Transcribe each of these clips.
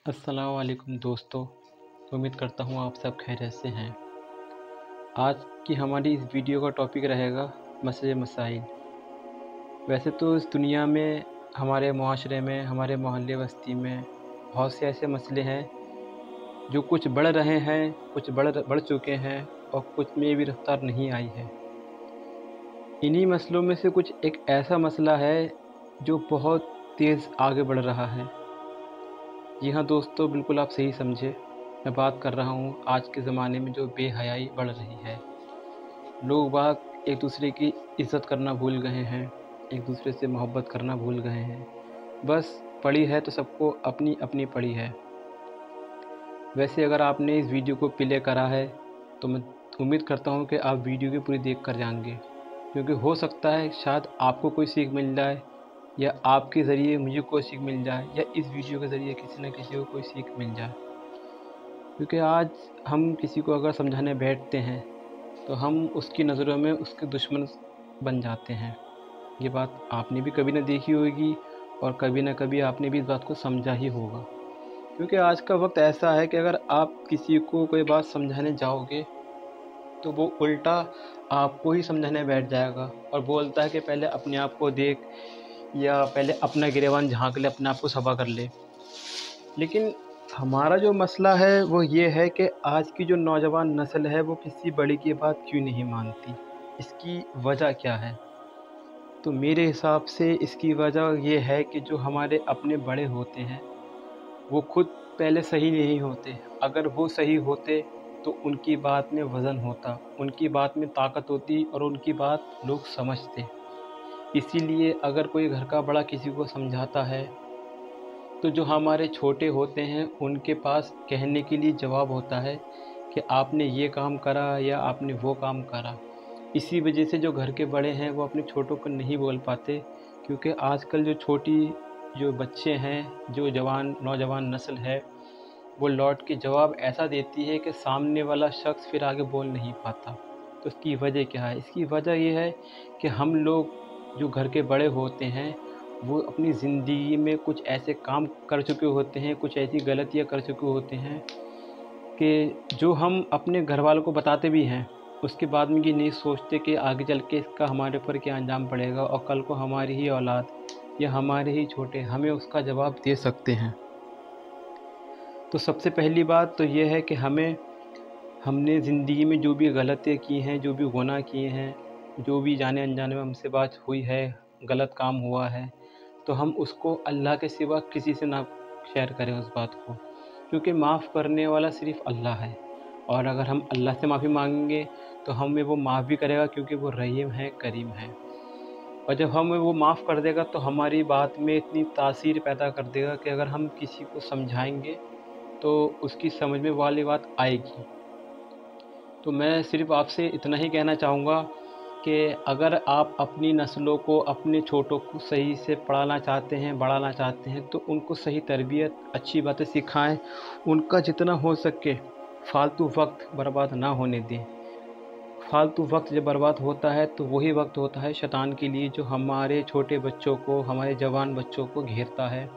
अस्सलाम वालेकुम दोस्तों। उम्मीद करता हूँ आप सब खैरियत से हैं। आज की हमारी इस वीडियो का टॉपिक रहेगा मसले मसाइल। वैसे तो इस दुनिया में, हमारे मुआशरे में, हमारे मोहल्ले बस्ती में बहुत से ऐसे मसले हैं जो कुछ बढ़ रहे हैं, कुछ बढ़ चुके हैं और कुछ में भी रफ्तार नहीं आई है। इन्हीं मसलों में से कुछ एक ऐसा मसला है जो बहुत तेज़ आगे बढ़ रहा है। जी हाँ दोस्तों, बिल्कुल आप सही समझे। मैं बात कर रहा हूँ आज के ज़माने में जो बेहयाई बढ़ रही है। लोग बाग एक दूसरे की इज़्ज़त करना भूल गए हैं, एक दूसरे से मोहब्बत करना भूल गए हैं। बस पड़ी है तो सबको अपनी अपनी पड़ी है। वैसे अगर आपने इस वीडियो को प्ले करा है तो मैं उम्मीद करता हूँ कि आप वीडियो की पूरी देख कर जाएंगे, क्योंकि हो सकता है शायद आपको कोई सीख मिल जाए, या आपके ज़रिए मुझे कोई सीख मिल जाए, या इस वीडियो के ज़रिए किसी न किसी को कोई सीख मिल जाए। क्योंकि आज हम किसी को अगर समझाने बैठते हैं तो हम उसकी नज़रों में उसके दुश्मन बन जाते हैं। ये बात आपने भी कभी ना देखी होगी और कभी ना कभी आपने भी इस बात को समझा ही होगा। क्योंकि आज का वक्त ऐसा है कि अगर आप किसी को कोई बात समझाने जाओगे तो वो उल्टा आपको ही समझाने बैठ जाएगा और बोलता है कि पहले अपने आप को देख, या पहले अपना गिरेबान झांक ले, अपने आप को सफा कर ले। लेकिन हमारा जो मसला है वो ये है कि आज की जो नौजवान नस्ल है वो किसी बड़े की बात क्यों नहीं मानती। इसकी वजह क्या है? तो मेरे हिसाब से इसकी वजह ये है कि जो हमारे अपने बड़े होते हैं वो खुद पहले सही नहीं होते। अगर वो सही होते तो उनकी बात में वज़न होता, उनकी बात में ताकत होती और उनकी बात लोग समझते। इसीलिए अगर कोई घर का बड़ा किसी को समझाता है तो जो हमारे छोटे होते हैं उनके पास कहने के लिए जवाब होता है कि आपने ये काम करा या आपने वो काम करा। इसी वजह से जो घर के बड़े हैं वो अपने छोटों को नहीं बोल पाते, क्योंकि आजकल जो बच्चे हैं, जो नौजवान नस्ल है, वो लौट के जवाब ऐसा देती है कि सामने वाला शख्स फिर आगे बोल नहीं पाता। तो इसकी वजह क्या है? इसकी वजह ये है कि हम लोग जो घर के बड़े होते हैं वो अपनी ज़िंदगी में कुछ ऐसे काम कर चुके होते हैं, कुछ ऐसी गलतियाँ कर चुके होते हैं कि जो हम अपने घर वालों को बताते भी हैं, उसके बाद में ये नहीं सोचते कि आगे चल के इसका हमारे ऊपर क्या अंजाम पड़ेगा और कल को हमारी ही औलाद या हमारे ही छोटे हमें उसका जवाब दे सकते हैं। तो सबसे पहली बात तो ये है कि हमने ज़िंदगी में जो भी गलतियाँ की हैं, जो भी गुनाह किए हैं, जो भी जाने अनजाने में हमसे बात हुई है, गलत काम हुआ है, तो हम उसको अल्लाह के सिवा किसी से ना शेयर करें उस बात को, क्योंकि माफ़ करने वाला सिर्फ़ अल्लाह है। और अगर हम अल्लाह से माफ़ी मांगेंगे तो हमें वो माफ़ भी करेगा, क्योंकि वो रहीम है, करीम है। और जब हमें वो माफ़ कर देगा तो हमारी बात में इतनी तासीर पैदा कर देगा कि अगर हम किसी को समझाएंगे तो उसकी समझ में वाली बात आएगी। तो मैं सिर्फ़ आपसे इतना ही कहना चाहूँगा कि अगर आप अपनी नस्लों को, अपने छोटों को सही से पढ़ाना चाहते हैं, बढ़ाना चाहते हैं, तो उनको सही तरबियत, अच्छी बातें सिखाएँ। उनका जितना हो सके फ़ालतू वक्त बर्बाद ना होने दें। फ़ालतू वक्त जब बर्बाद होता है तो वही वक्त होता है शैतान के लिए, जो हमारे छोटे बच्चों को, हमारे जवान बच्चों को घेरता है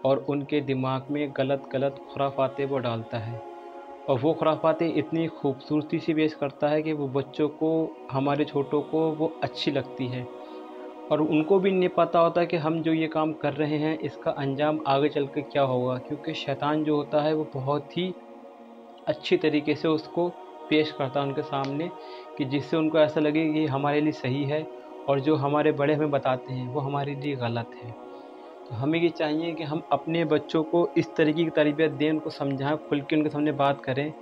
और उनके दिमाग में गलत खुराफातें वो डालता है। और वो खुराफातें इतनी खूबसूरती से पेश करता है कि वो बच्चों को, हमारे छोटों को वो अच्छी लगती है, और उनको भी नहीं पता होता कि हम जो ये काम कर रहे हैं इसका अंजाम आगे चल के क्या होगा। क्योंकि शैतान जो होता है वो बहुत ही अच्छी तरीके से उसको पेश करता है उनके सामने, कि जिससे उनको ऐसा लगे कि ये हमारे लिए सही है और जो हमारे बड़े हमें बताते हैं वो हमारे लिए गलत है। तो हमें ये चाहिए कि हम अपने बच्चों को इस तरीके की तरबियत दें, उनको समझाएं, खुल के उनके सामने बात करें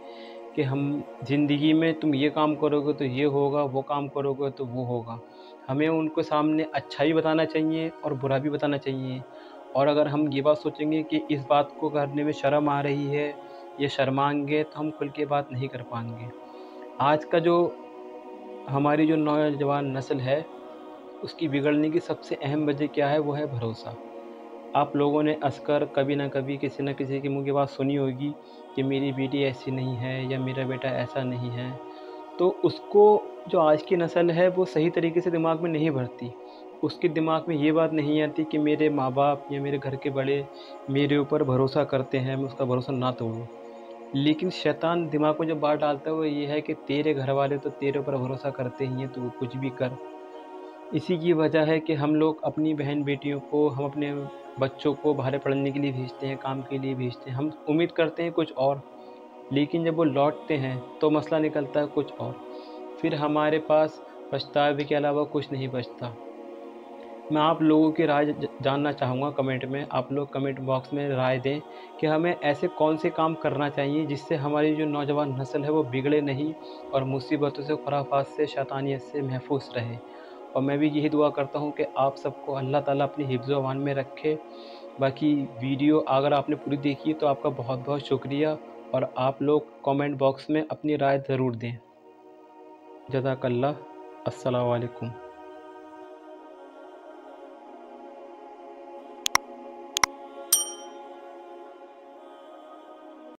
कि हम ज़िंदगी में तुम ये काम करोगे तो ये होगा, वो काम करोगे तो वो होगा। हमें उनको सामने अच्छा भी बताना चाहिए और बुरा भी बताना चाहिए। और अगर हम ये बात सोचेंगे कि इस बात को करने में शर्म आ रही है या शर्माएंगे, तो हम खुल के बात नहीं कर पाएंगे। आज का जो हमारी जो नौजवान नस्ल है उसकी बिगड़ने की सबसे अहम वजह क्या है? वो है भरोसा। आप लोगों ने अक्सर कभी ना कभी किसी न किसी के मुँह की बात सुनी होगी कि मेरी बेटी ऐसी नहीं है या मेरा बेटा ऐसा नहीं है। तो उसको, जो आज की नस्ल है, वो सही तरीके से दिमाग में नहीं भरती। اس کے دماغ میں یہ بات نہیں آتی کہ میرے ماں باپ یا میرے گھر کے بڑے میرے اوپر بھروسہ کرتے ہیں، میں اس کا بھروسہ نہ توڑوں۔ لیکن شیطان دماغ میں جو بات ڈالتا ہے وہ یہ ہے کہ تیرے گھر والے تو تیرے اوپر بھروسہ کرتے ہی ہیں، تو کچھ بھی کر۔ اسی کی وجہ ہے کہ ہم لوگ اپنی بہن بیٹیوں کو، ہم اپنے بچوں کو باہر پڑھنے کے لیے بھیجتے ہیں، کام کے لیے بھیجتے ہیں، ہم امید کرتے ہیں کچھ اور، لیکن جب وہ لوٹتے ہیں تو مسئلہ نکلتا ہے کچھ اور، پھر ہمارے پاس پچھتاوے کے علاوہ کچھ نہیں بچتا۔ میں آپ لوگوں کی رائے جاننا چاہوں گا کمنٹ میں، آپ لوگ کمنٹ باکس میں رائے دیں کہ ہمیں ایسے کون سے کام کرنا چاہیے جس سے ہماری جو نوجوان نسل ہے وہ بگڑے نہیں اور مصیبتوں سے، خرافات سے، شیطانیت سے محفوظ رہے۔ اور میں بھی یہی دعا کرتا ہوں کہ آپ سب کو اللہ تعالیٰ اپنی حفظ و امان میں رکھے۔ باقی ویڈیو اگر آپ نے پوری دیکھی تو آپ کا بہت بہت شکریہ، اور آپ لوگ کمنٹ باکس میں اپنی رائے ضرور دیں۔ جزاک اللہ۔ السلام علیکم۔